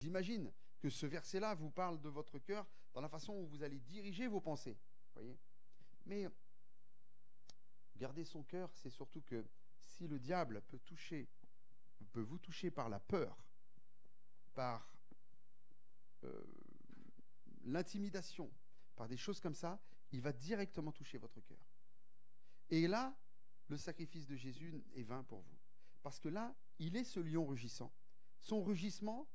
J'imagine que ce verset-là vous parle de votre cœur dans la façon où vous allez diriger vos pensées. Voyez. Mais garder son cœur, c'est surtout que si le diable peut vous toucher par la peur, par l'intimidation, par des choses comme ça, il va directement toucher votre cœur. Et là, le sacrifice de Jésus est vain pour vous. Parce que là, il est ce lion rugissant. Son rugissement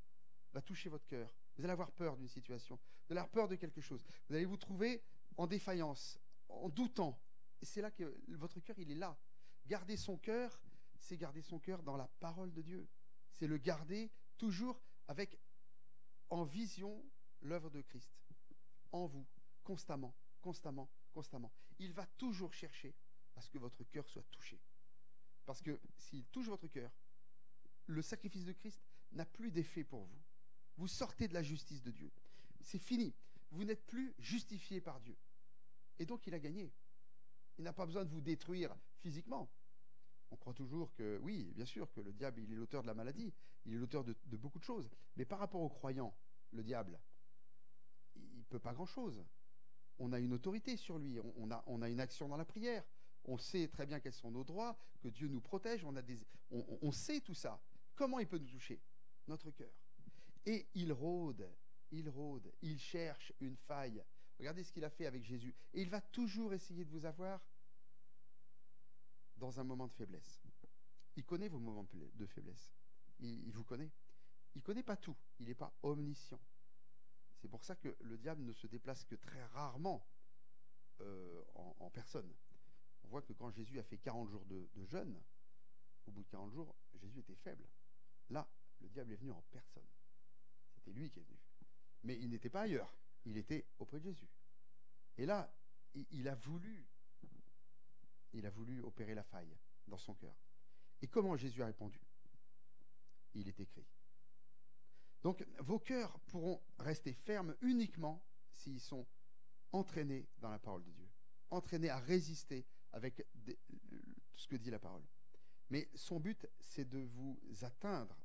va toucher votre cœur. Vous allez avoir peur d'une situation, vous allez avoir peur de quelque chose. Vous allez vous trouver en défaillance, en doutant. Et c'est là que votre cœur, il est là. Garder son cœur, c'est garder son cœur dans la parole de Dieu. C'est le garder toujours avec en vision l'œuvre de Christ. En vous, constamment, constamment, constamment. Il va toujours chercher à ce que votre cœur soit touché. Parce que s'il touche votre cœur, le sacrifice de Christ n'a plus d'effet pour vous. Vous sortez de la justice de Dieu. C'est fini. Vous n'êtes plus justifié par Dieu. Et donc il a gagné. Il n'a pas besoin de vous détruire physiquement. On croit toujours que, oui, bien sûr, que le diable, il est l'auteur de la maladie. Il est l'auteur de beaucoup de choses. Mais par rapport aux croyants, le diable, il ne peut pas grand-chose. On a une autorité sur lui. On a une action dans la prière. On sait très bien quels sont nos droits, que Dieu nous protège. On sait tout ça. Comment il peut nous toucher? Notre cœur. Et il rôde, il cherche une faille. Regardez ce qu'il a fait avec Jésus. Et il va toujours essayer de vous avoir dans un moment de faiblesse. Il connaît vos moments de faiblesse. Il vous connaît. Il ne connaît pas tout. Il n'est pas omniscient. C'est pour ça que le diable ne se déplace que très rarement en personne. On voit que quand Jésus a fait 40 jours de jeûne, au bout de 40 jours, Jésus était faible. Là, le diable est venu en personne. C'était lui qui est venu. Mais il n'était pas ailleurs. Il était auprès de Jésus. Et là, il a voulu opérer la faille dans son cœur. Et comment Jésus a répondu? Il est écrit. Donc, vos cœurs pourront rester fermes uniquement s'ils sont entraînés dans la parole de Dieu. Entraînés à résister avec ce que dit la parole. Mais son but, c'est de vous atteindre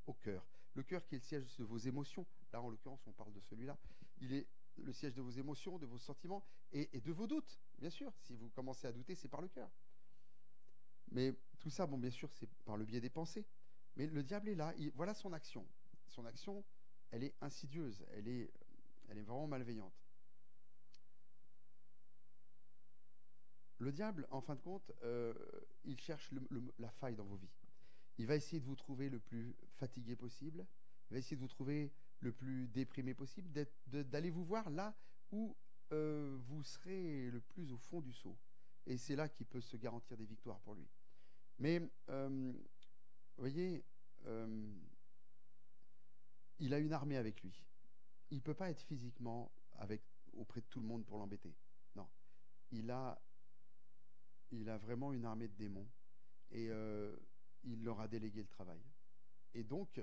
au cœur. Le cœur qui est le siège de vos émotions. Là, en l'occurrence, on parle de celui-là. Il est le siège de vos émotions, de vos sentiments et de vos doutes. Bien sûr, si vous commencez à douter, c'est par le cœur. Mais tout ça, bon, bien sûr, c'est par le biais des pensées. Mais le diable est là. Voilà son action. Son action, elle est insidieuse. Elle est vraiment malveillante. Le diable, en fin de compte, il cherche la faille dans vos vies. Il va essayer de vous trouver le plus fatigué possible. Il va essayer de vous trouver le plus déprimé possible, d'aller vous voir là où vous serez le plus au fond du seau. Et c'est là qu'il peut se garantir des victoires pour lui. Mais, vous voyez, il a une armée avec lui. Il ne peut pas être physiquement auprès de tout le monde pour l'embêter. Non. Il a vraiment une armée de démons. Et il leur a délégué le travail. Et donc,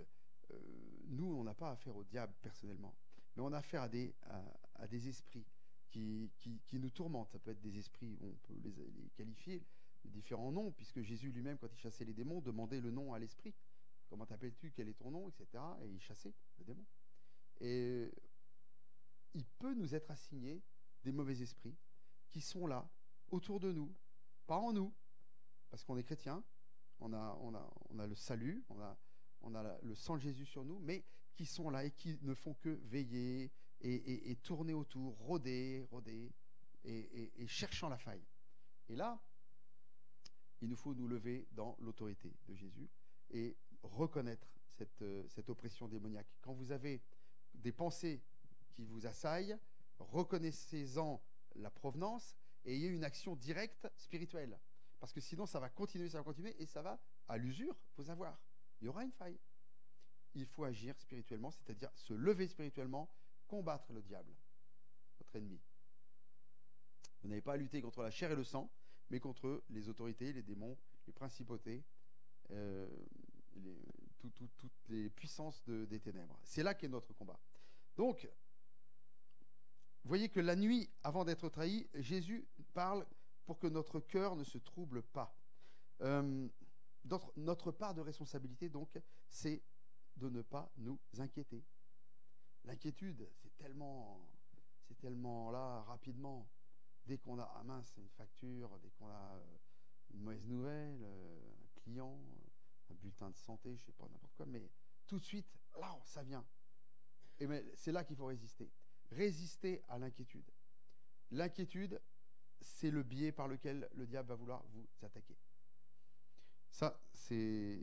nous, on n'a pas affaire au diable personnellement, mais on a affaire à des esprits qui nous tourmentent. Ça peut être des esprits, on peut les qualifier de différents noms, puisque Jésus lui-même, quand il chassait les démons, demandait le nom à l'esprit. Comment t'appelles-tu? Quel est ton nom? Etc. Et il chassait le démon. Et il peut nous être assigné des mauvais esprits qui sont là, autour de nous, pas en nous, parce qu'on est chrétien. On a le salut, on a le sang de Jésus sur nous, mais qui sont là et qui ne font que veiller et tourner autour, rôder et cherchant la faille. Et là, il nous faut nous lever dans l'autorité de Jésus et reconnaître cette oppression démoniaque. Quand vous avez des pensées qui vous assaillent, reconnaissez-en la provenance et ayez une action directe spirituelle. Parce que sinon, ça va continuer et ça va, à l'usure, vous avoir. Il y aura une faille. Il faut agir spirituellement, c'est-à-dire se lever spirituellement, combattre le diable, votre ennemi. Vous n'avez pas à lutter contre la chair et le sang, mais contre les autorités, les démons, les principautés, toutes les puissances des ténèbres. C'est là qu'est notre combat. Donc, vous voyez que la nuit, avant d'être trahi, Jésus parle pour que notre cœur ne se trouble pas. Notre part de responsabilité, donc, c'est de ne pas nous inquiéter. L'inquiétude, c'est tellement là, rapidement. Dès qu'on a, ah mince, une facture, dès qu'on a une mauvaise nouvelle, un client, un bulletin de santé, je sais pas, n'importe quoi, mais tout de suite, là, ça vient. Et mais c'est là qu'il faut résister. Résister à l'inquiétude. L'inquiétude, c'est le biais par lequel le diable va vouloir vous attaquer. Ça, c'est...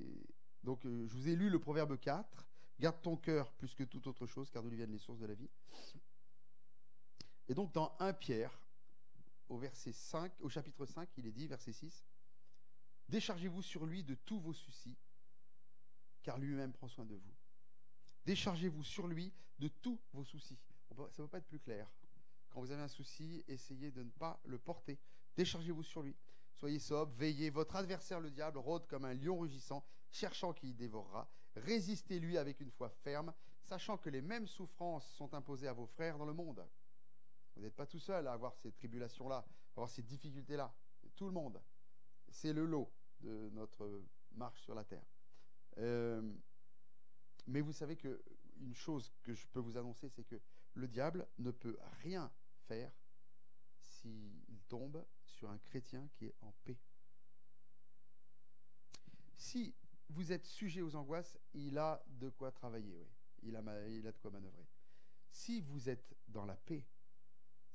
Donc, je vous ai lu le proverbe 4. Garde ton cœur plus que toute autre chose, car de lui viennent les sources de la vie. Et donc, dans 1 Pierre, au chapitre 5, il est dit, verset 6, « Déchargez-vous sur lui de tous vos soucis, car lui-même prend soin de vous. » Déchargez-vous sur lui de tous vos soucis. Ça ne peut pas être plus clair. Quand vous avez un souci, essayez de ne pas le porter. Déchargez-vous sur lui. Soyez sobre, veillez. Votre adversaire, le diable, rôde comme un lion rugissant, cherchant qui y dévorera. Résistez-lui avec une foi ferme, sachant que les mêmes souffrances sont imposées à vos frères dans le monde. Vous n'êtes pas tout seul à avoir ces tribulations-là, à avoir ces difficultés-là. Tout le monde. C'est le lot de notre marche sur la terre. Mais vous savez qu'une chose que je peux vous annoncer, c'est que le diable ne peut rien faire s'il tombe sur un chrétien qui est en paix. Si vous êtes sujet aux angoisses, il a de quoi travailler, oui. Il a de quoi manœuvrer. Si vous êtes dans la paix,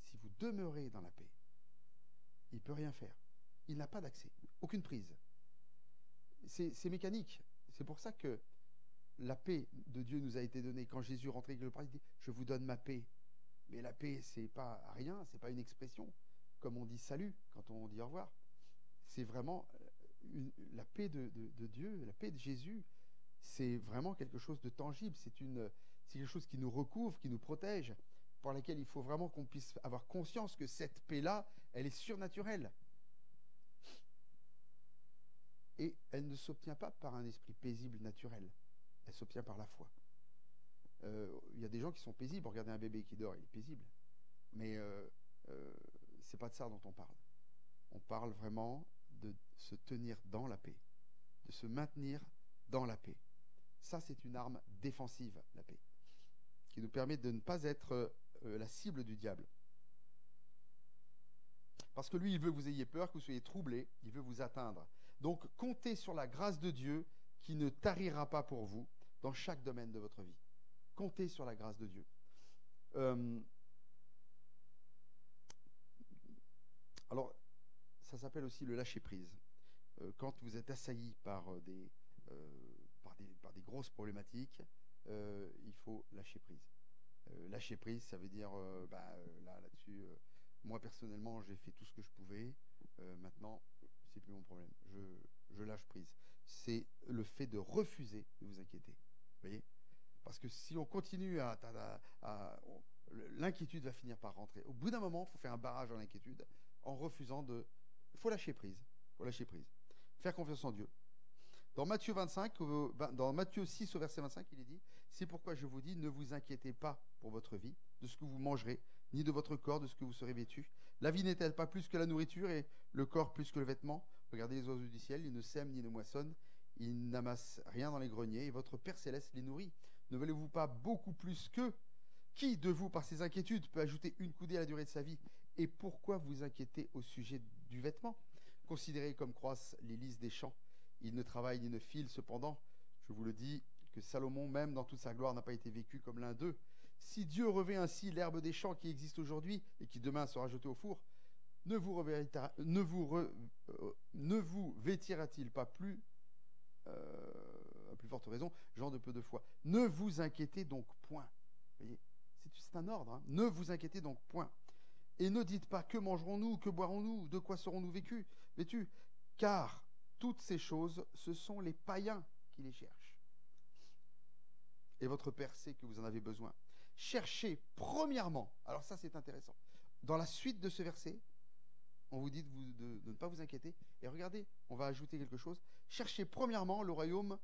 si vous demeurez dans la paix, il ne peut rien faire. Il n'a pas d'accès, aucune prise. C'est mécanique. C'est pour ça que la paix de Dieu nous a été donnée. Quand Jésus rentrait avec le Père, il dit « Je vous donne ma paix ». Mais la paix, c'est pas rien, c'est pas une expression. Comme on dit salut quand on dit au revoir. C'est vraiment la paix de Dieu, la paix de Jésus. C'est vraiment quelque chose de tangible. C'est quelque chose qui nous recouvre, qui nous protège, par laquelle il faut vraiment qu'on puisse avoir conscience que cette paix-là, elle est surnaturelle. Et elle ne s'obtient pas par un esprit paisible naturel. Elle s'obtient par la foi. Il y a des gens qui sont paisibles. Regardez un bébé qui dort, il est paisible. Mais c'est pas de ça dont on parle. On parle vraiment de se tenir dans la paix, de se maintenir dans la paix. Ça, c'est une arme défensive, la paix, qui nous permet de ne pas être la cible du diable. Parce que lui, il veut que vous ayez peur, que vous soyez troublés, il veut vous atteindre. Donc, comptez sur la grâce de Dieu qui ne tarira pas pour vous dans chaque domaine de votre vie. Comptez sur la grâce de Dieu. Alors, ça s'appelle aussi le lâcher-prise. Quand vous êtes assailli par des grosses problématiques, il faut lâcher prise. Lâcher prise, ça veut dire, là-dessus, moi personnellement, j'ai fait tout ce que je pouvais. Maintenant, c'est plus mon problème. Je lâche prise. C'est le fait de refuser de vous inquiéter. Vous voyez ? Parce que si on continue l'inquiétude va finir par rentrer. Au bout d'un moment, il faut faire un barrage à l'inquiétude en refusant de... Il faut lâcher prise. Faut lâcher prise. Faire confiance en Dieu. Dans Matthieu 6 au verset 25, il est dit « C'est pourquoi je vous dis, ne vous inquiétez pas pour votre vie, de ce que vous mangerez, ni de votre corps, de ce que vous serez vêtu. La vie n'est-elle pas plus que la nourriture et le corps plus que le vêtement? Regardez les oiseaux du ciel, ils ne sèment ni ne moissonnent, ils n'amassent rien dans les greniers, et votre Père céleste les nourrit. Ne valez-vous pas beaucoup plus qu'eux? Qui de vous, par ses inquiétudes, peut ajouter une coudée à la durée de sa vie? Et pourquoi vous inquiétez au sujet du vêtement? Considérez comme croissent les lys des champs. Ils ne travaillent ni ne filent, cependant, je vous le dis, que Salomon, même dans toute sa gloire, n'a pas été vécu comme l'un d'eux. Si Dieu revêt ainsi l'herbe des champs qui existe aujourd'hui et qui demain sera jetée au four, ne vous vêtira-t-il pas plus, à plus forte raison, gens de peu de foi? Ne vous inquiétez donc point. Vous voyez, c'est un ordre. Hein. Ne vous inquiétez donc point. Et ne dites pas que mangerons-nous, que boirons-nous, de quoi serons-nous vêtus, car toutes ces choses, ce sont les païens qui les cherchent. Et votre Père sait que vous en avez besoin. Cherchez premièrement, alors ça c'est intéressant, dans la suite de ce verset, on vous dit de ne pas vous inquiéter, et regardez, on va ajouter quelque chose, cherchez premièrement le royaume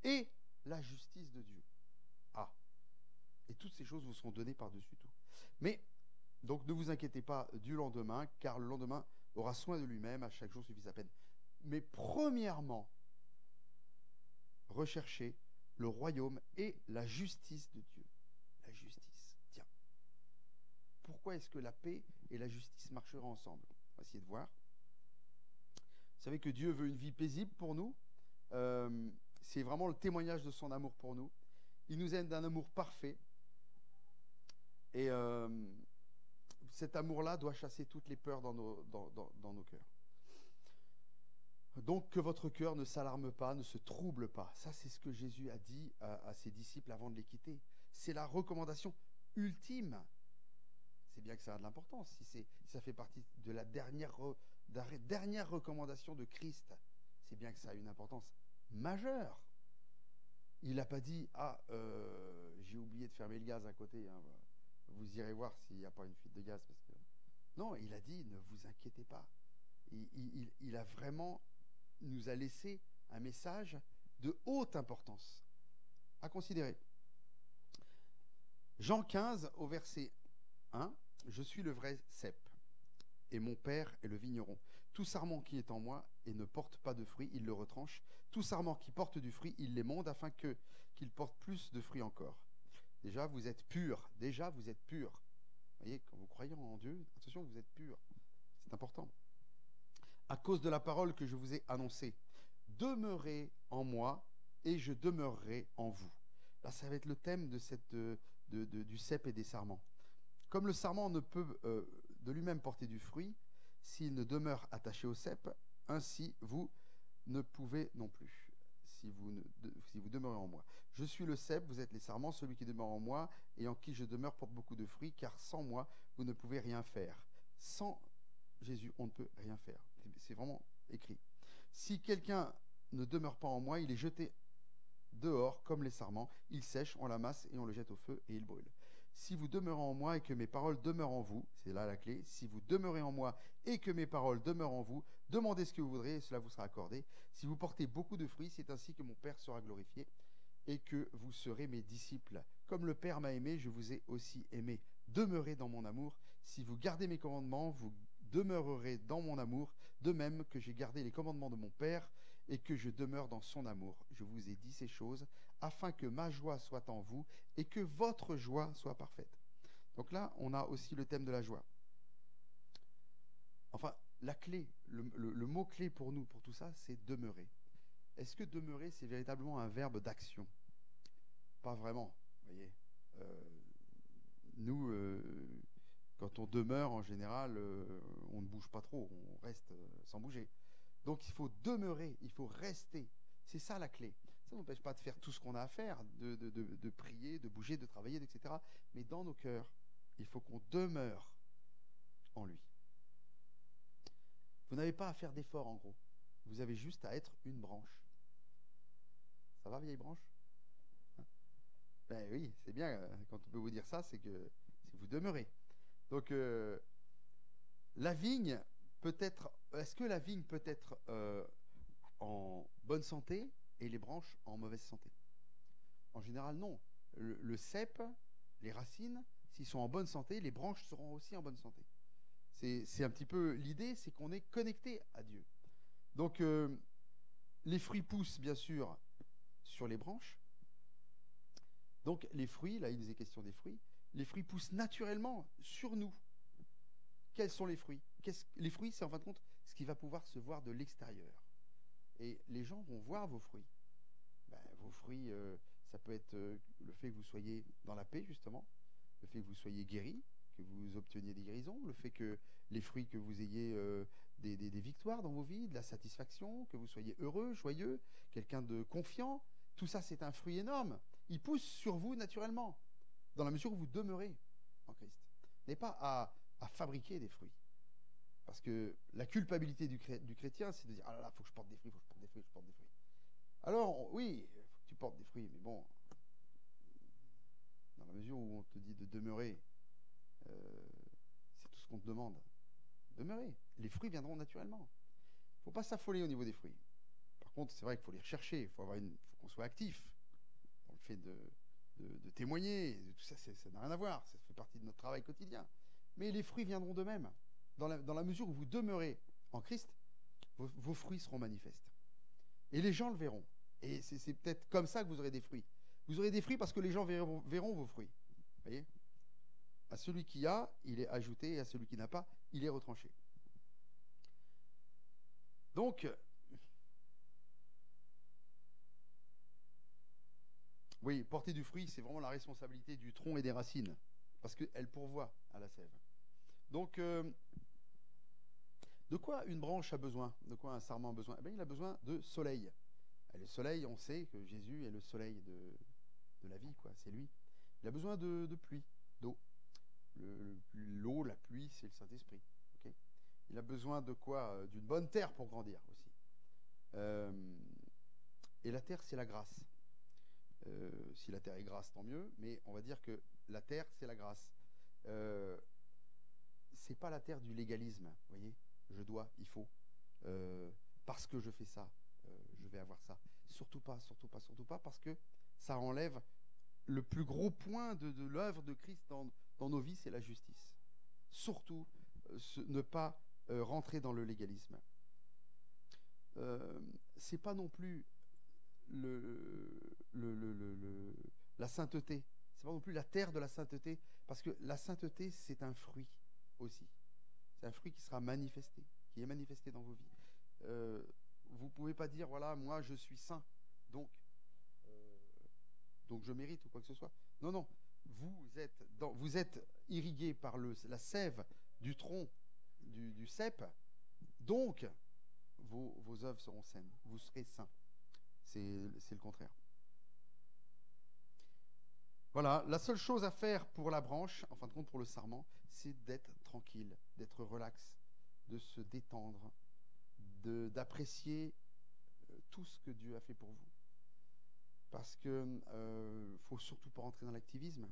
et la justice de Dieu. Ah, et toutes ces choses vous seront données par-dessus tout. Mais, donc ne vous inquiétez pas du lendemain, car le lendemain aura soin de lui-même, à chaque jour suffit sa peine. Mais premièrement, recherchez le royaume et la justice de Dieu. La justice. Tiens. Pourquoi est-ce que la paix et la justice marcheraient ensemble? On va essayer de voir. Vous savez que Dieu veut une vie paisible pour nous. C'est vraiment le témoignage de son amour pour nous. Il nous aime d'un amour parfait. Et cet amour-là doit chasser toutes les peurs dans nos cœurs. Donc que votre cœur ne s'alarme pas, ne se trouble pas. Ça, c'est ce que Jésus a dit à ses disciples avant de les quitter. C'est la recommandation ultime. C'est bien que ça a de l'importance. Si ça fait partie de la dernière recommandation de Christ, c'est bien que ça a une importance majeure. Il n'a pas dit « Ah, j'ai oublié de fermer le gaz à côté. Hein. Vous irez voir s'il n'y a pas une fuite de gaz. » parce que... Non, il a dit « Ne vous inquiétez pas. » Il a vraiment nous a laissé un message de haute importance à considérer. Jean 15 au verset 1, « Je suis le vrai cep, et mon Père est le vigneron. Tout sarment qui est en moi et ne porte pas de fruits, il le retranche. Tout sarment qui porte du fruit, il l'émonde afin qu'il porte plus de fruits encore. » Déjà, vous êtes purs. Déjà, vous êtes purs. Vous voyez, quand vous croyez en Dieu, attention, vous êtes purs. C'est important. À cause de la parole que je vous ai annoncée, demeurez en moi et je demeurerai en vous. Là, ça va être le thème du cep et des sarments. Comme le sarment ne peut de lui-même porter du fruit, s'il ne demeure attaché au cep, ainsi vous ne pouvez non plus, si vous demeurez en moi. Je suis le cep, vous êtes les sarments, celui qui demeure en moi et en qui je demeure porte beaucoup de fruits, car sans moi, vous ne pouvez rien faire. Sans Jésus, on ne peut rien faire. C'est vraiment écrit. Si quelqu'un ne demeure pas en moi, il est jeté dehors comme les sarments, il sèche, on l'amasse et on le jette au feu et il brûle. Si vous demeurez en moi et que mes paroles demeurent en vous, c'est là la clé, si vous demeurez en moi et que mes paroles demeurent en vous, demandez ce que vous voudrez et cela vous sera accordé. Si vous portez beaucoup de fruits, c'est ainsi que mon Père sera glorifié et que vous serez mes disciples. Comme le Père m'a aimé, je vous ai aussi aimé. Demeurez dans mon amour. Si vous gardez mes commandements, vous demeurerez dans mon amour, de même que j'ai gardé les commandements de mon Père et que je demeure dans son amour. Je vous ai dit ces choses afin que ma joie soit en vous et que votre joie soit parfaite. Donc là, on a aussi le thème de la joie. Enfin, la clé, le mot-clé pour nous, pour tout ça, c'est demeurer. Est-ce que demeurer, c'est véritablement un verbe d'action? Pas vraiment, vous voyez. Nous, quand on demeure, en général, on ne bouge pas trop, on reste sans bouger. Donc il faut demeurer, il faut rester. C'est ça la clé. Ça n'empêche pas de faire tout ce qu'on a à faire, de prier, de bouger, de travailler, etc. Mais dans nos cœurs, il faut qu'on demeure en lui. Vous n'avez pas à faire d'efforts, en gros. Vous avez juste à être une branche. Ça va, vieille branche? Ben oui, c'est bien. Quand on peut vous dire ça, c'est que vous demeurez. Donc, la vigne peut être... Est-ce que la vigne peut être en bonne santé et les branches en mauvaise santé? En général, non. Le cep, les racines, s'ils sont en bonne santé, les branches seront aussi en bonne santé. C'est un petit peu l'idée, c'est qu'on est connecté à Dieu. Donc, les fruits poussent, bien sûr, sur les branches. Donc, les fruits, là, il nous est question des fruits. Les fruits poussent naturellement sur nous. Quels sont les fruits? Les fruits, c'est en fin de compte ce qui va pouvoir se voir de l'extérieur. Et les gens vont voir vos fruits. Vos fruits, ça peut être le fait que vous soyez dans la paix, justement, le fait que vous soyez guéri, que vous obteniez des guérisons, le fait que les fruits, que vous ayez des victoires dans vos vies, de la satisfaction, que vous soyez heureux, joyeux, quelqu'un de confiant. Tout ça, c'est un fruit énorme. Il pousse sur vous naturellement, dans la mesure où vous demeurez en Christ. Vous n'avez pas à fabriquer des fruits. Parce que la culpabilité du chrétien, c'est de dire « Ah là là, il faut que je porte des fruits, il faut que je porte des fruits, il faut que je porte des fruits. » Alors, oui, il faut que tu portes des fruits, mais bon, dans la mesure où on te dit de demeurer, c'est tout ce qu'on te demande. Demeurer. Les fruits viendront naturellement. Il ne faut pas s'affoler au niveau des fruits. Par contre, c'est vrai qu'il faut les rechercher, il faut qu'on soit actif dans le fait de témoigner, de tout ça, ça n'a rien à voir, ça fait partie de notre travail quotidien. Mais les fruits viendront d'eux-mêmes. Dans la mesure où vous demeurez en Christ, vos fruits seront manifestes. Et les gens le verront. Et c'est peut-être comme ça que vous aurez des fruits. Vous aurez des fruits parce que les gens verront vos fruits. Vous voyez? À celui qui a, il est ajouté, et à celui qui n'a pas, il est retranché. Donc, oui, porter du fruit, c'est vraiment la responsabilité du tronc et des racines, parce qu'elle pourvoit à la sève. Donc, de quoi une branche a besoin? De quoi un sarment a besoin? Eh bien, il a besoin de soleil. Et le soleil, on sait que Jésus est le soleil de la vie, quoi. C'est lui. Il a besoin de pluie, d'eau. L'eau, la pluie, c'est le Saint-Esprit. Okay, il a besoin de quoi? D'une bonne terre pour grandir aussi. Et la terre, c'est la grâce. Si la terre est grasse, tant mieux, mais on va dire que la terre, c'est la grâce. C'est pas la terre du légalisme, vous voyez? Je dois, il faut. Parce que je fais ça, je vais avoir ça. Surtout pas, surtout pas, surtout pas, parce que ça enlève le plus gros point de l'œuvre de Christ dans nos vies, c'est la justice. Surtout, ne pas rentrer dans le légalisme. C'est pas non plus la sainteté. C'est pas non plus la terre de la sainteté, parce que la sainteté, c'est un fruit aussi. C'est un fruit qui sera manifesté, qui est manifesté dans vos vies. Vous pouvez pas dire, voilà, moi je suis saint, donc je mérite ou quoi que ce soit. Non, non. Vous êtes irrigué par la sève du tronc du cep, donc vos œuvres seront saines. Vous serez saints. C'est le contraire. Voilà, la seule chose à faire pour la branche, en fin de compte pour le sarment, c'est d'être tranquille, d'être relax, de se détendre, d'apprécier tout ce que Dieu a fait pour vous. Parce que faut surtout pas rentrer dans l'activisme.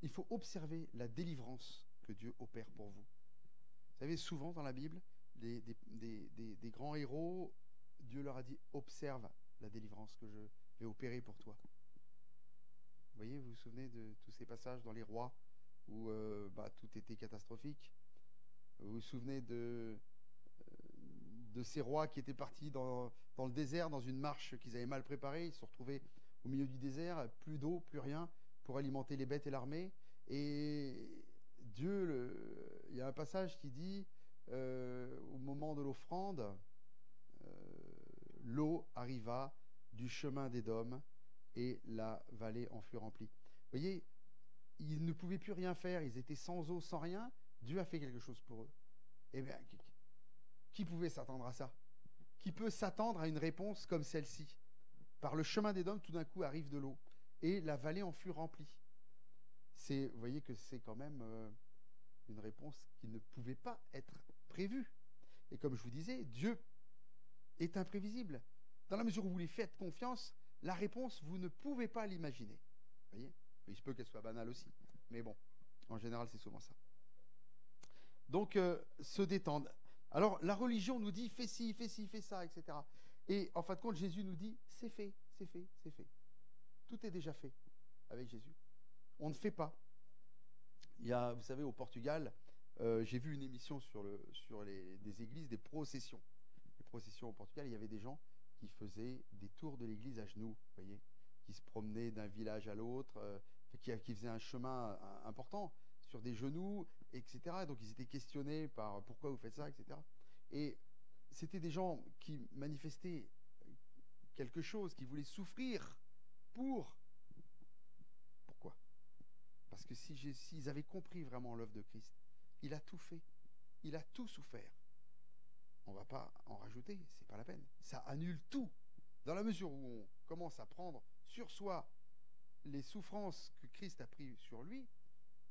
Il faut observer la délivrance que Dieu opère pour vous. Vous savez, souvent dans la Bible, des grands héros, Dieu leur a dit, observe la délivrance que je vais opérer pour toi. Vous voyez, vous vous souvenez de tous ces passages dans les rois où tout était catastrophique. Vous vous souvenez de ces rois qui étaient partis dans le désert, dans une marche qu'ils avaient mal préparée. Ils se sont retrouvés au milieu du désert, plus d'eau, plus rien, pour alimenter les bêtes et l'armée. Et Dieu, il y a un passage qui dit, au moment de l'offrande, l'eau arriva du chemin d'Édom et la vallée en fut remplie. Vous voyez, ils ne pouvaient plus rien faire, ils étaient sans eau, sans rien. Dieu a fait quelque chose pour eux. Eh bien, qui pouvait s'attendre à ça? Qui peut s'attendre à une réponse comme celle-ci? Par le chemin d'Édom, tout d'un coup arrive de l'eau et la vallée en fut remplie. Vous voyez que c'est quand même une réponse qui ne pouvait pas être prévue. Et comme je vous disais, Dieu est imprévisible. Dans la mesure où vous lui faites confiance, la réponse, vous ne pouvez pas l'imaginer. Vous voyez? Il se peut qu'elle soit banale aussi. Mais bon, en général, c'est souvent ça. Donc, se détendre. Alors, la religion nous dit, fais ci, fais ça, etc. Et en fin de compte, Jésus nous dit, c'est fait, c'est fait, c'est fait. Tout est déjà fait avec Jésus. On ne fait pas. Il y a, vous savez, au Portugal, j'ai vu une émission sur des églises, des processions. Les processions au Portugal, il y avait des gens qui faisaient des tours de l'église à genoux, vous voyez, qui se promenaient d'un village à l'autre, qui faisaient un chemin important sur des genoux, etc. Donc ils étaient questionnés par pourquoi vous faites ça, etc. Et c'était des gens qui manifestaient quelque chose, qui voulaient souffrir pour... Pourquoi? Parce que s'ils avaient compris vraiment l'œuvre de Christ, il a tout fait, il a tout souffert. On ne va pas en rajouter, c'est pas la peine. Ça annule tout. Dans la mesure où on commence à prendre sur soi les souffrances que Christ a prises sur lui,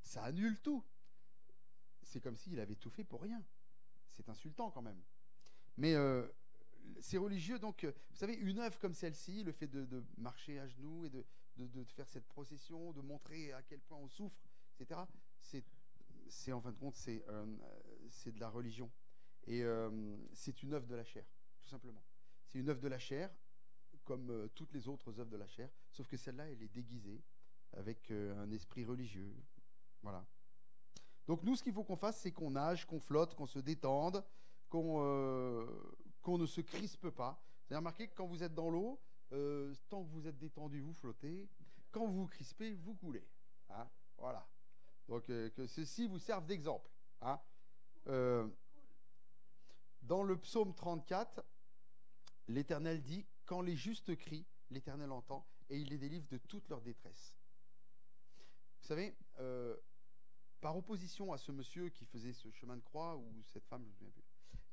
ça annule tout. C'est comme s'il avait tout fait pour rien. C'est insultant quand même. Mais ces religieux, donc, vous savez, une œuvre comme celle-ci, le fait de marcher à genoux et de faire cette procession, de montrer à quel point on souffre, etc., c'est en fin de compte, c'est de la religion. Et c'est une œuvre de la chair, tout simplement. C'est une œuvre de la chair, comme toutes les autres œuvres de la chair, sauf que celle-là, elle est déguisée avec un esprit religieux. Voilà. Donc nous, ce qu'il faut qu'on fasse, c'est qu'on nage, qu'on flotte, qu'on se détende, qu'on ne se crispe pas. Vous avez remarqué que quand vous êtes dans l'eau, Tant que vous êtes détendu, vous flottez. Quand vous vous crispez, vous coulez. Hein, voilà. Donc, que ceci vous serve d'exemple. Hein. Dans le psaume 34, l'Éternel dit, quand les justes crient, l'Éternel entend et il les délivre de toute leur détresse. Vous savez, par opposition à ce monsieur qui faisait ce chemin de croix, ou cette femme, je ne me souviens plus.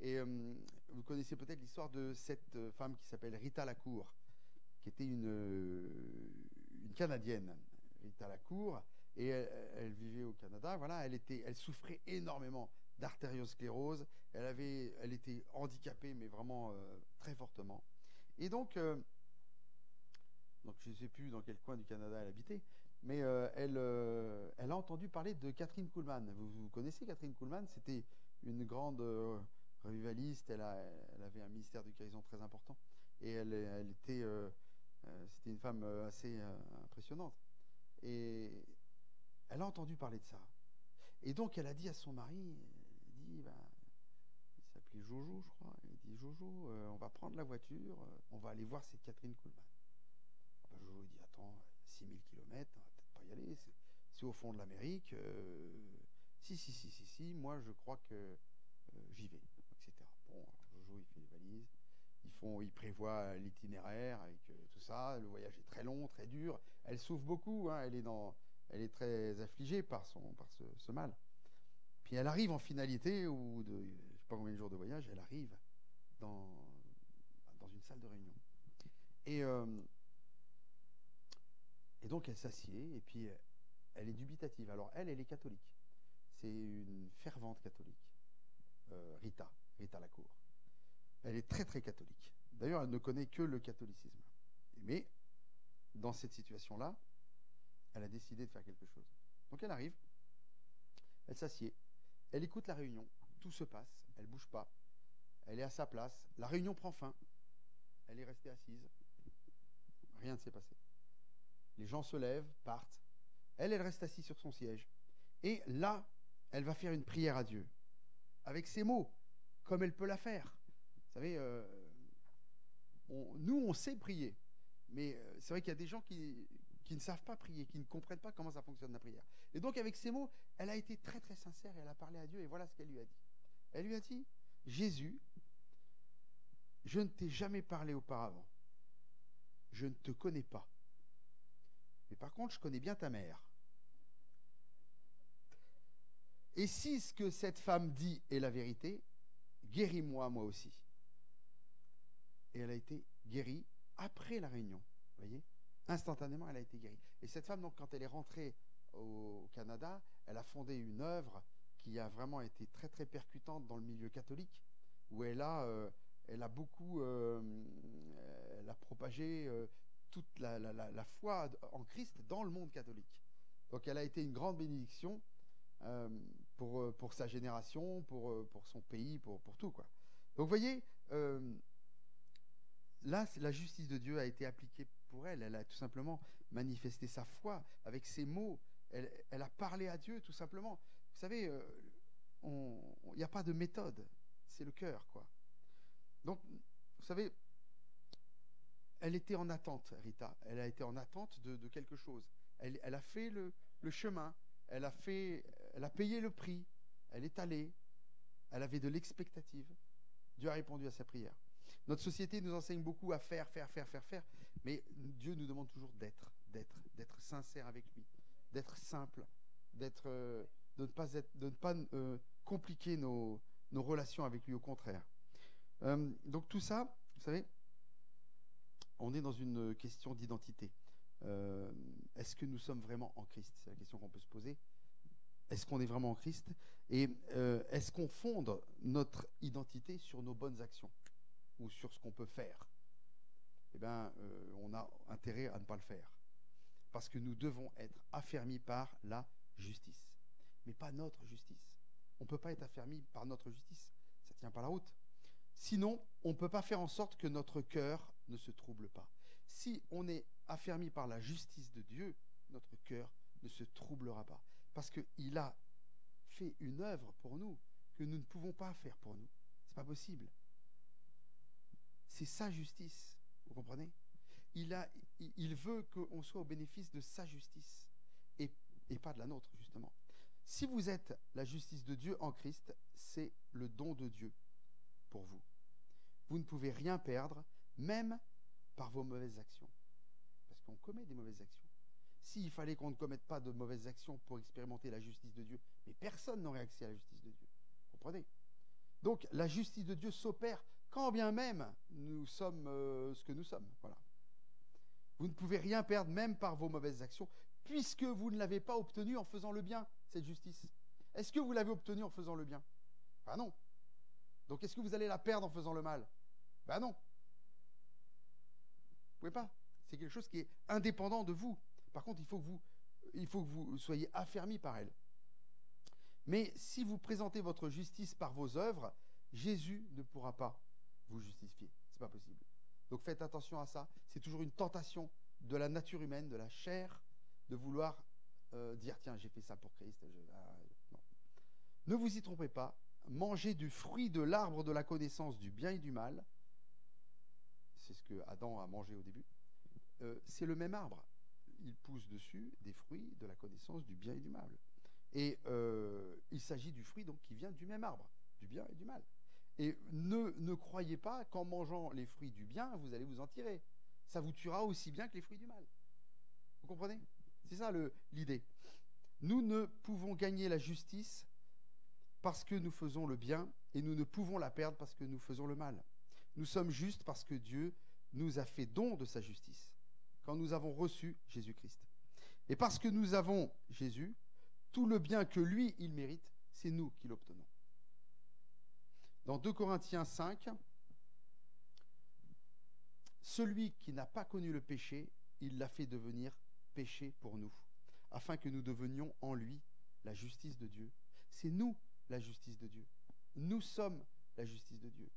Et vous connaissez peut-être l'histoire de cette femme qui s'appelle Rita Lacour, qui était une Canadienne, Rita Lacour, et elle vivait au Canada. Voilà, elle souffrait énormément d'artériosclérose. Elle était handicapée, mais vraiment très fortement. Et donc je ne sais plus dans quel coin du Canada elle habitait, mais elle a entendu parler de Catherine Kuhlman. Vous connaissez Catherine Kuhlman? C'était une grande revivaliste. Elle avait un ministère de guérison très important. Et c'était une femme assez impressionnante. Et elle a entendu parler de ça. Et donc elle a dit à son mari, il s'appelait Jojo, je crois. Il dit, Jojo, on va prendre la voiture, on va aller voir cette Catherine Kuhlman. Jojo dit, attends, 6000 km, on va peut-être pas y aller, c'est au fond de l'Amérique. Si, moi je crois que j'y vais, etc. Bon, Jojo il fait les valises, il prévoit l'itinéraire avec tout ça. Le voyage est très long, très dur. Elle souffre beaucoup, hein, elle est très affligée par ce mal. Puis elle arrive en finalité, ou de je ne sais pas combien de jours de voyage, elle arrive dans une salle de réunion. Et donc elle s'assied, et puis elle est dubitative. Alors elle est catholique. C'est une fervente catholique. Rita Lacour. Elle est très très catholique. D'ailleurs, elle ne connaît que le catholicisme. Mais dans cette situation-là, elle a décidé de faire quelque chose. Donc elle arrive, elle s'assied, elle écoute la réunion, tout se passe, elle ne bouge pas, elle est à sa place, la réunion prend fin, elle est restée assise, rien ne s'est passé. Les gens se lèvent, partent, elle reste assise sur son siège. Et là, elle va faire une prière à Dieu, avec ses mots, comme elle peut la faire. Vous savez, nous, on sait prier, mais c'est vrai qu'il y a des gens qui ne savent pas prier, qui ne comprennent pas comment ça fonctionne la prière. Et donc, avec ces mots, elle a été très, très sincère, et elle a parlé à Dieu, et voilà ce qu'elle lui a dit. Elle lui a dit, Jésus, je ne t'ai jamais parlé auparavant. Je ne te connais pas. Mais par contre, je connais bien ta mère. Et si ce que cette femme dit est la vérité, guéris-moi, moi aussi. Et elle a été guérie après la réunion. Vous voyez ? Instantanément, elle a été guérie. Et cette femme, donc, quand elle est rentrée au Canada, elle a fondé une œuvre qui a vraiment été très, très percutante dans le milieu catholique, où elle a beaucoup elle a propagé toute la foi en Christ dans le monde catholique. Donc, elle a été une grande bénédiction pour sa génération, pour son pays, pour tout, quoi. Donc, vous voyez, là, la justice de Dieu a été appliquée pour elle. Elle a tout simplement manifesté sa foi avec ses mots. Elle a parlé à Dieu, tout simplement. Vous savez, il n'y a pas de méthode. C'est le cœur, quoi. Donc, vous savez, elle était en attente, Rita. Elle a été en attente de quelque chose. Elle a fait le chemin. Elle a payé le prix. Elle est allée. Elle avait de l'expectative. Dieu a répondu à sa prière. Notre société nous enseigne beaucoup à faire, mais Dieu nous demande toujours d'être sincère avec lui, d'être simple, de ne pas compliquer nos relations avec lui, au contraire. Donc tout ça, vous savez, on est dans une question d'identité. Est-ce que nous sommes vraiment en Christ? C'est la question qu'on peut se poser. Est-ce qu'on est vraiment en Christ? Et est-ce qu'on fonde notre identité sur nos bonnes actions ou sur ce qu'on peut faire? Eh bien, on a intérêt à ne pas le faire. Parce que nous devons être affermis par la justice. Mais pas notre justice. On ne peut pas être affermi par notre justice. Ça ne tient pas la route. Sinon, on ne peut pas faire en sorte que notre cœur ne se trouble pas. Si on est affermi par la justice de Dieu, notre cœur ne se troublera pas. Parce qu'il a fait une œuvre pour nous que nous ne pouvons pas faire pour nous. Ce n'est pas possible. C'est sa justice, vous comprenez? il veut qu'on soit au bénéfice de sa justice et, et pas de la nôtre, justement. Si vous êtes la justice de Dieu en Christ, c'est le don de Dieu pour vous. Vous ne pouvez rien perdre, même par vos mauvaises actions. Parce qu'on commet des mauvaises actions. S'il fallait qu'on ne commette pas de mauvaises actions pour expérimenter la justice de Dieu, mais personne n'aurait accès à la justice de Dieu. Vous comprenez? Donc la justice de Dieu s'opère quand bien même nous sommes ce que nous sommes. Voilà. Vous ne pouvez rien perdre, même par vos mauvaises actions, puisque vous ne l'avez pas obtenue en faisant le bien, cette justice. Est-ce que vous l'avez obtenue en faisant le bien? Ben non. Donc est-ce que vous allez la perdre en faisant le mal? Ben non. Vous ne pouvez pas. C'est quelque chose qui est indépendant de vous. Par contre, il faut que vous soyez affermis par elle. Mais si vous présentez votre justice par vos œuvres, Jésus ne pourra pas vous justifier. Ce n'est pas possible. Donc faites attention à ça. C'est toujours une tentation de la nature humaine, de la chair, de vouloir dire « Tiens, j'ai fait ça pour Christ. » Non. Ne vous y trompez pas. Mangez du fruit de l'arbre de la connaissance du bien et du mal. C'est ce que Adam a mangé au début. C'est le même arbre. Il pousse dessus des fruits de la connaissance du bien et du mal. Et il s'agit du fruit donc, qui vient du même arbre, du bien et du mal. Et ne croyez pas qu'en mangeant les fruits du bien, vous allez vous en tirer. Ça vous tuera aussi bien que les fruits du mal. Vous comprenez? C'est ça l'idée. Nous ne pouvons gagner la justice parce que nous faisons le bien, et nous ne pouvons la perdre parce que nous faisons le mal. Nous sommes justes parce que Dieu nous a fait don de sa justice, quand nous avons reçu Jésus-Christ. Et parce que nous avons Jésus, tout le bien que lui, il mérite, c'est nous qui l'obtenons. Dans 2 Corinthiens 5, celui qui n'a pas connu le péché, il l'a fait devenir péché pour nous, afin que nous devenions en lui la justice de Dieu. C'est nous la justice de Dieu. Nous sommes la justice de Dieu.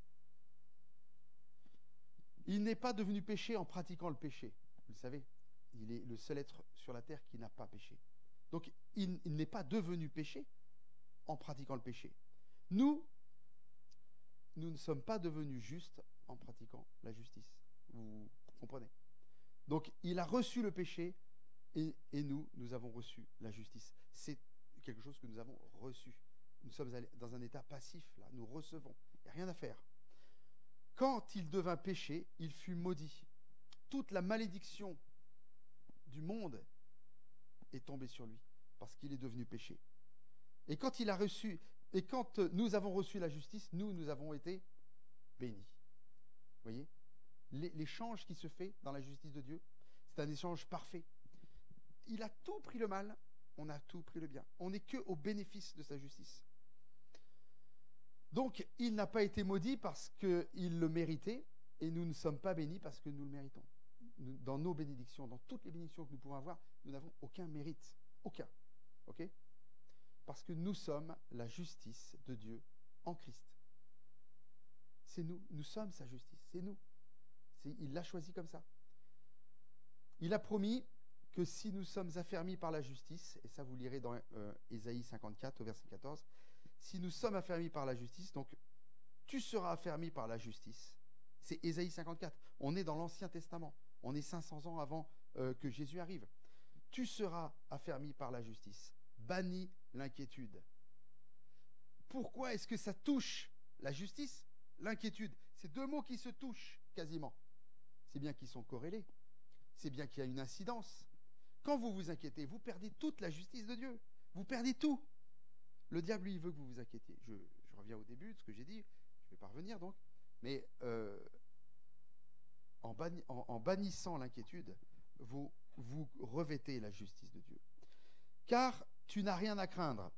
Il n'est pas devenu péché en pratiquant le péché. Vous le savez, il est le seul être sur la terre qui n'a pas péché. Donc, il n'est pas devenu péché en pratiquant le péché. Nous ne sommes pas devenus justes en pratiquant la justice. Vous comprenez? Donc, il a reçu le péché et nous avons reçu la justice. C'est quelque chose que nous avons reçu. Nous sommes dans un état passif, là. Nous recevons. Il n'y a rien à faire. Quand il devint péché, il fut maudit. Toute la malédiction du monde est tombée sur lui parce qu'il est devenu péché. Et quand nous avons reçu la justice, nous avons été bénis. Vous voyez? L'échange qui se fait dans la justice de Dieu, c'est un échange parfait. Il a tout pris le mal, on a tout pris le bien. On n'est que au bénéfice de sa justice. Donc, il n'a pas été maudit parce qu'il le méritait, et nous ne sommes pas bénis parce que nous le méritons. Dans nos bénédictions, dans toutes les bénédictions que nous pouvons avoir, nous n'avons aucun mérite. Aucun. OK? Parce que nous sommes la justice de Dieu en Christ. C'est nous sommes sa justice, c'est nous. Il l'a choisi comme ça. Il a promis que si nous sommes affermis par la justice, et ça vous lirez dans Ésaïe 54 au verset 14, si nous sommes affermis par la justice, donc tu seras affermi par la justice. C'est Ésaïe 54. On est dans l'Ancien Testament. On est 500 ans avant que Jésus arrive. Tu seras affermi par la justice. Bannis l'inquiétude. Pourquoi est-ce que ça touche la justice? L'inquiétude. C'est deux mots qui se touchent quasiment. C'est bien qu'ils sont corrélés. C'est bien qu'il y a une incidence. Quand vous vous inquiétez, vous perdez toute la justice de Dieu. Vous perdez tout. Le diable, lui, il veut que vous vous inquiétiez. Je reviens au début de ce que j'ai dit. Je ne vais pas revenir donc. Mais en bannissant l'inquiétude, vous revêtez la justice de Dieu. Car tu n'as rien à craindre.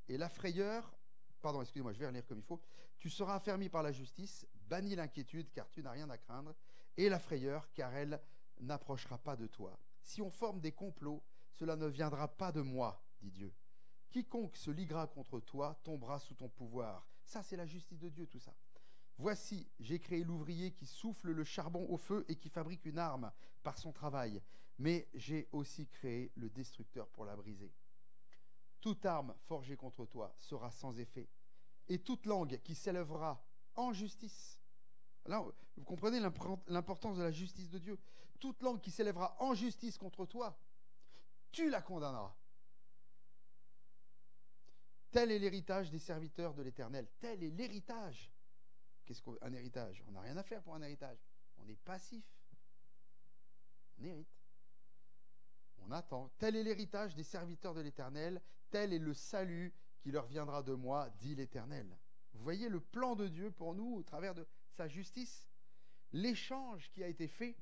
Et la frayeur, pardon, excusez-moi, je vais relire comme il faut. Tu seras affermi par la justice, bannis l'inquiétude, car tu n'as rien à craindre. Et la frayeur, car elle n'approchera pas de toi. Si on forme des complots, cela ne viendra pas de moi, dit Dieu. Quiconque se liguera contre toi tombera sous ton pouvoir. Ça, c'est la justice de Dieu, tout ça. Voici, j'ai créé l'ouvrier qui souffle le charbon au feu et qui fabrique une arme par son travail. Mais j'ai aussi créé le destructeur pour la briser. Toute arme forgée contre toi sera sans effet. Et toute langue qui s'élèvera en justice, Là, vous comprenez l'importance de la justice de Dieu. Toute langue qui s'élèvera en justice contre toi, tu la condamneras. Tel est l'héritage des serviteurs de l'Éternel. Tel est l'héritage. Qu'est-ce qu'un héritage? On n'a rien à faire pour un héritage. On est passif. On hérite. On attend. Tel est l'héritage des serviteurs de l'Éternel. Tel est le salut qui leur viendra de moi, dit l'Éternel. Vous voyez le plan de Dieu pour nous au travers de sa justice, l'échange qui a été fait.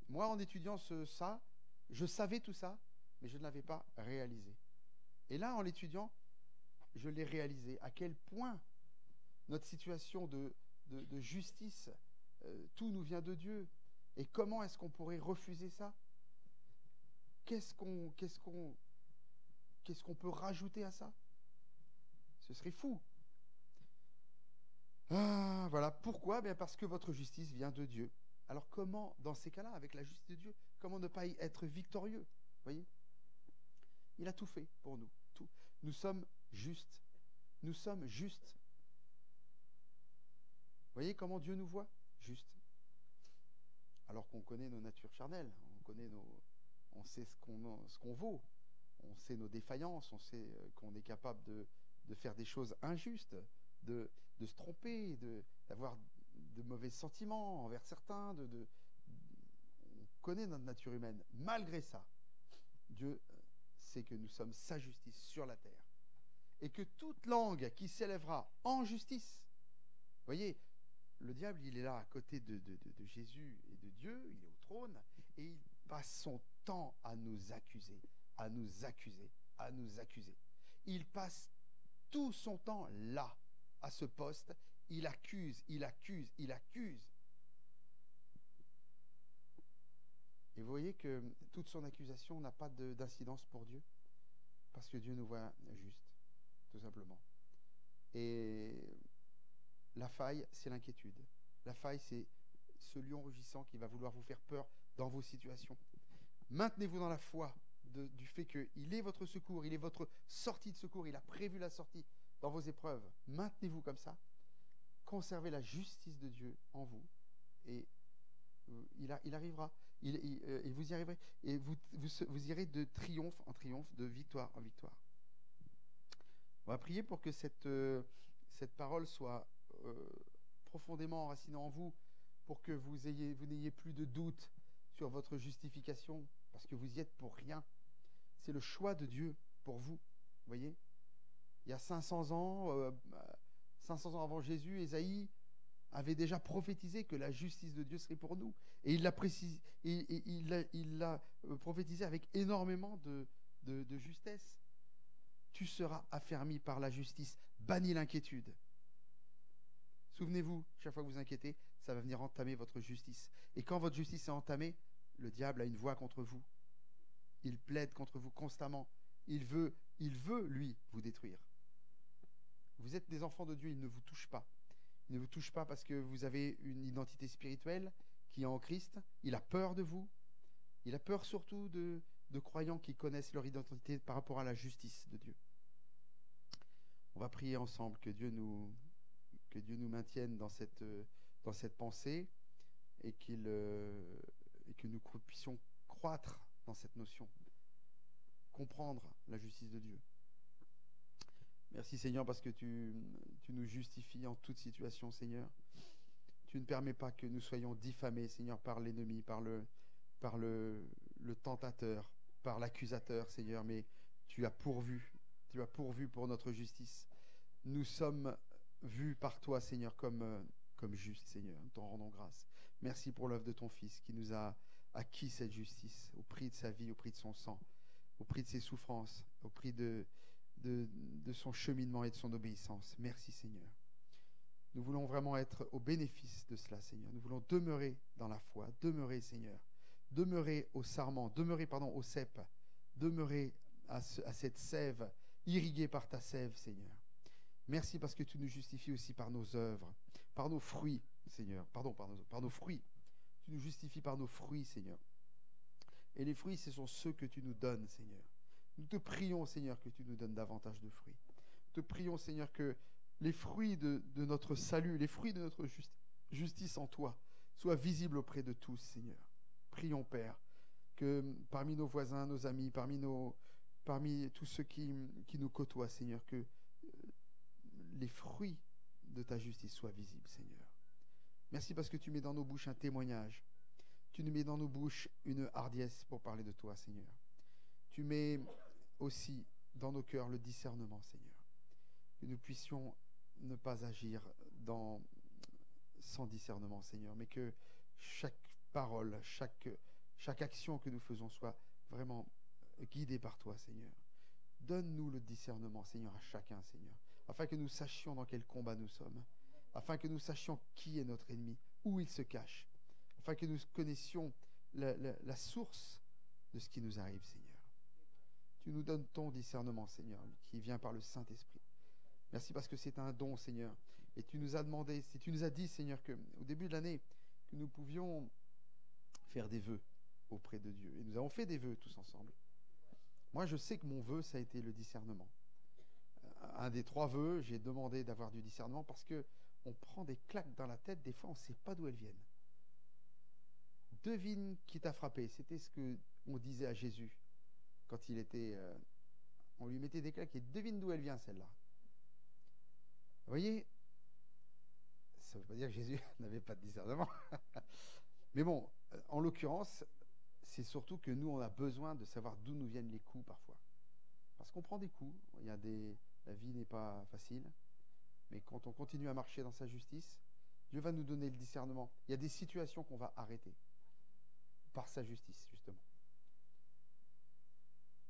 Moi, en étudiant ça, je savais tout ça, mais je ne l'avais pas réalisé. Et là, en l'étudiant, je l'ai réalisé. À quel point notre situation de justice, tout nous vient de Dieu. Et comment est-ce qu'on pourrait refuser ça? Qu'est-ce qu'on peut rajouter à ça? Ce serait fou. Ah, voilà. Pourquoi? Bien parce que votre justice vient de Dieu. Alors comment, dans ces cas-là, avec la justice de Dieu, comment ne pas y être victorieux? Vous voyez? Il a tout fait pour nous. Tout. Nous sommes justes. Nous sommes justes. Vous voyez comment Dieu nous voit? Juste. Alors qu'on connaît nos natures charnelles, on sait ce qu'on vaut, on sait nos défaillances, on sait qu'on est capable de faire des choses injustes, de se tromper, d'avoir de mauvais sentiments envers certains, on connaît notre nature humaine. Malgré ça, Dieu sait que nous sommes sa justice sur la terre. Et que toute langue qui s'élèvera en justice, vous voyez, le diable, il est là à côté de Jésus et de Dieu, il est au trône, et il passe son temps à nous accuser, à nous accuser, à nous accuser. Il passe tout son temps là, à ce poste, il accuse, il accuse, il accuse. Et vous voyez que toute son accusation n'a pas d'incidence pour Dieu, parce que Dieu nous voit juste, tout simplement. Et la faille, c'est l'inquiétude. La faille, c'est ce lion rugissant qui va vouloir vous faire peur dans vos situations. Maintenez-vous dans la foi du fait qu'il est votre secours, il est votre sortie de secours, il a prévu la sortie dans vos épreuves. Maintenez-vous comme ça. Conservez la justice de Dieu en vous et il arrivera. Et vous y arriverez. Et vous irez de triomphe en triomphe, de victoire en victoire. On va prier pour que cette parole soit profondément enracinée en vous, pour que vous n'ayez plus de doute sur votre justification, parce que vous y êtes pour rien. C'est le choix de Dieu pour vous. Vous voyez, il y a 500 ans avant Jésus, Ésaïe avait déjà prophétisé que la justice de Dieu serait pour nous. Et il l'a précisé, il l'a prophétisé avec énormément de justesse. Tu seras affermi par la justice, bannis l'inquiétude. Souvenez-vous, chaque fois que vous inquiétez, ça va venir entamer votre justice. Et quand votre justice est entamée, le diable a une voix contre vous. Il plaide contre vous constamment. Il veut, lui, vous détruire. Vous êtes des enfants de Dieu, il ne vous touche pas. Il ne vous touche pas parce que vous avez une identité spirituelle qui est en Christ. Il a peur de vous. Il a peur surtout de croyants qui connaissent leur identité par rapport à la justice de Dieu. On va prier ensemble que Dieu nous maintienne dans cette pensée et que nous puissions croître dans cette notion, comprendre la justice de Dieu. Merci Seigneur parce que tu nous justifies en toute situation, Seigneur. Tu ne permets pas que nous soyons diffamés, Seigneur, par l'ennemi, par le tentateur, par l'accusateur, Seigneur, mais tu as pourvu pour notre justice. Nous sommes vus par toi, Seigneur, comme justes, Seigneur. Nous t'en rendons grâce. Merci pour l'œuvre de ton Fils qui nous a acquis cette justice au prix de sa vie, au prix de son sang, au prix de ses souffrances, au prix de son cheminement et de son obéissance. Merci, Seigneur. Nous voulons vraiment être au bénéfice de cela, Seigneur. Nous voulons demeurer dans la foi, demeurer, Seigneur. Demeurer au sarment, au cep, demeurer à cette sève, irriguée par ta sève, Seigneur. Merci parce que tu nous justifies aussi par nos œuvres, par nos fruits, Seigneur. Par nos fruits. Tu nous justifies par nos fruits, Seigneur. Et les fruits, ce sont ceux que tu nous donnes, Seigneur. Nous te prions, Seigneur, que tu nous donnes davantage de fruits. Nous te prions, Seigneur, que les fruits de notre salut, les fruits de notre justice en toi soient visibles auprès de tous, Seigneur. Prions, Père, que parmi nos voisins, nos amis, parmi tous ceux qui nous côtoient, Seigneur, que les fruits de ta justice soient visibles, Seigneur. Merci parce que tu mets dans nos bouches un témoignage. Tu nous mets dans nos bouches une hardiesse pour parler de toi, Seigneur. Tu mets aussi dans nos cœurs le discernement, Seigneur. Que nous puissions ne pas agir sans discernement, Seigneur, mais que chaque parole, chaque action que nous faisons soit vraiment guidée par toi, Seigneur. Donne-nous le discernement, Seigneur, à chacun, Seigneur, afin que nous sachions dans quel combat nous sommes, afin que nous sachions qui est notre ennemi, où il se cache, afin que nous connaissions la source de ce qui nous arrive, Seigneur. Tu nous donnes ton discernement, Seigneur, qui vient par le Saint-Esprit. Merci parce que c'est un don, Seigneur. Et tu nous as dit, Seigneur, qu'au début de l'année, que nous pouvions faire des vœux auprès de Dieu. Et nous avons fait des vœux tous ensemble. Moi, je sais que mon vœu, ça a été le discernement. Un des 3 vœux, j'ai demandé d'avoir du discernement parce que on prend des claques dans la tête, des fois on ne sait pas d'où elles viennent. Devine qui t'a frappé. C'était ce qu'on disait à Jésus quand on lui mettait des claques et devine d'où elle vient celle-là. Vous voyez, ça ne veut pas dire que Jésus n'avait pas de discernement. Mais bon, en l'occurrence, c'est surtout que nous, on a besoin de savoir d'où nous viennent les coups parfois. Parce qu'on prend des coups, la vie n'est pas facile, mais quand on continue à marcher dans sa justice, Dieu va nous donner le discernement. Il y a des situations qu'on va arrêter par sa justice, justement.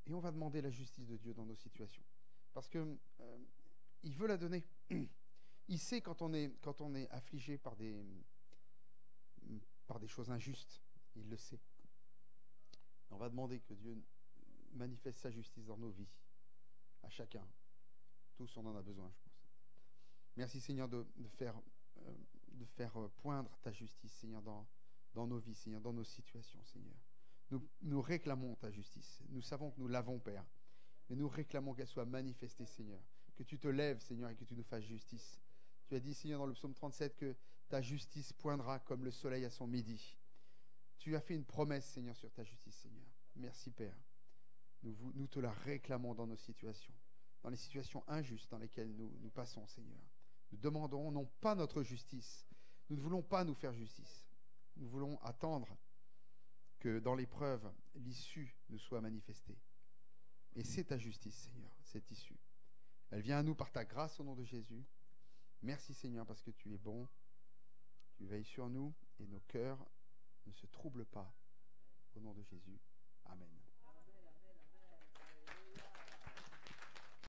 Et on va demander la justice de Dieu dans nos situations. Parce que il veut la donner. Il sait quand on est affligé par des choses injustes. Il le sait. On va demander que Dieu manifeste sa justice dans nos vies. À chacun. Tous, on en a besoin, je pense. Merci, Seigneur, de faire poindre ta justice, Seigneur, dans nos vies, Seigneur, dans nos situations, Seigneur. Nous réclamons ta justice. Nous savons que nous l'avons, Père. Mais nous réclamons qu'elle soit manifestée, Seigneur. Que tu te lèves, Seigneur, et que tu nous fasses justice. Tu as dit, Seigneur, dans le psaume 37, que ta justice poindra comme le soleil à son midi. Tu as fait une promesse, Seigneur, sur ta justice, Seigneur. Merci, Père. Nous te la réclamons dans nos situations, dans les situations injustes dans lesquelles nous passons, Seigneur. Nous demandons non pas notre justice. Nous ne voulons pas nous faire justice. Nous voulons attendre que dans l'épreuve, l'issue nous soit manifestée. Et c'est ta justice, Seigneur, cette issue. Elle vient à nous par ta grâce au nom de Jésus. Merci, Seigneur, parce que tu es bon. Tu veilles sur nous et nos cœurs ne se troublent pas. Au nom de Jésus. Amen.